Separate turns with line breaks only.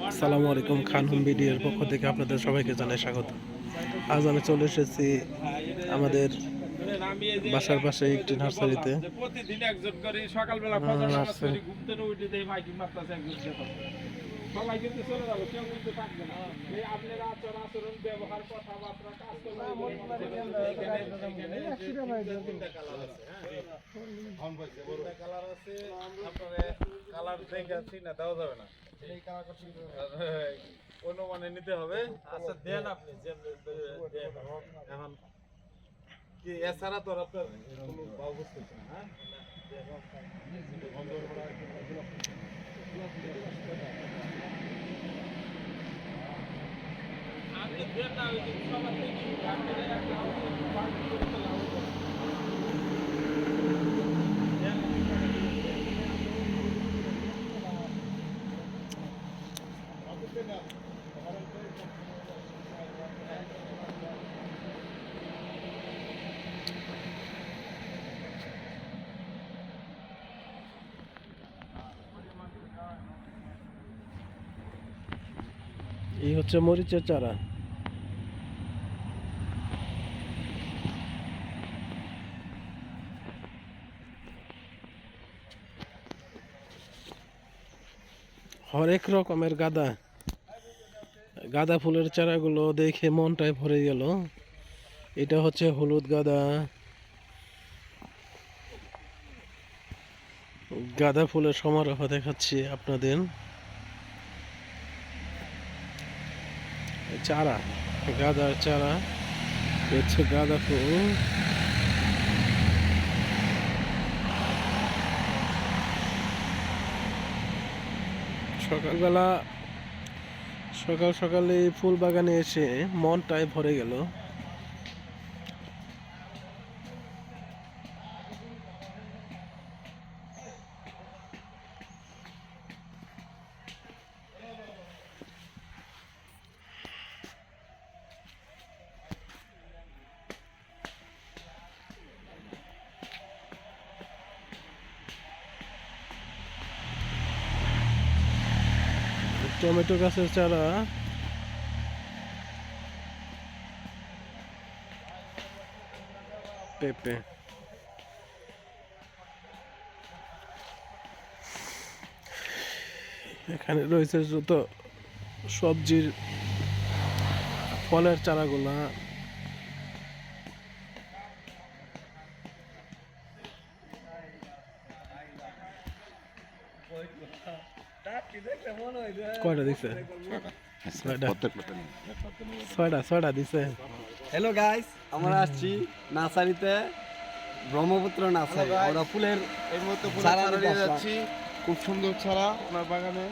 আসসালামু আলাইকুম, খান হোম ভিডিওর পক্ষ থেকে আপনাদের সবাইকে জানাই স্বাগত। আজ আমি চলে এসেছি আমাদের বাসার পাশে একটি নার্সারিতে।
প্রতিদিন একজন করে সকালবেলা ফজর নামাজ পড়ি, ঘুম থেকে উঠে দেই মাইকিং মারতাছে একজন যেত। সবাই কিন্তু চলে যাবে, কেউ কিন্তু থাকবে না। এই আপনার আচরণ ব্যবহার কথাবার্তা কাজকর্ম তিনটা কালার আছে। তিনটা কালার আছে, আপনার কালার দেখে চিনা দেওয়া যাবে না, এই কালার অনুমানে নিতে হবে। আচ্ছা দেন আপনি এখন কি এছাড়া তো আপনার কোনো ভাও বুঝতেছে না। হ্যাঁ
এই হচ্ছে মরিচের চারা। হরেক রকমের গাঁদা গাঁদা ফুলের চারাগুলো দেখে মনটাই ভরে গেল। এটা হচ্ছে হলুদ গাঁদা, গাঁদা ফুলের সমারোহ দেখাচ্ছি আপনাদের। চারা, গাঁদার চারা, হচ্ছে গাঁদা ফুল। সকালবেলা সকালে ফুল বাগানে এসে মনটাই ভরে গেল। টমেটো গাছের চারা, পেঁপে, এখানে রয়েছে যত সবজির ফলের চারাগুলা। কয়টা দিছে? ছয়টা দিছে।
হ্যালো গাইস, আমরা আসছি নার্সারিতে, ব্রহ্মপুত্র নার্সারি। আমরা ফুলের
এই মুহূর্তে
চারা
চারা
নিতে
নিয়ে
আসলাম।
যাচ্ছি। খুব সুন্দর চারা আপনার বাগানে।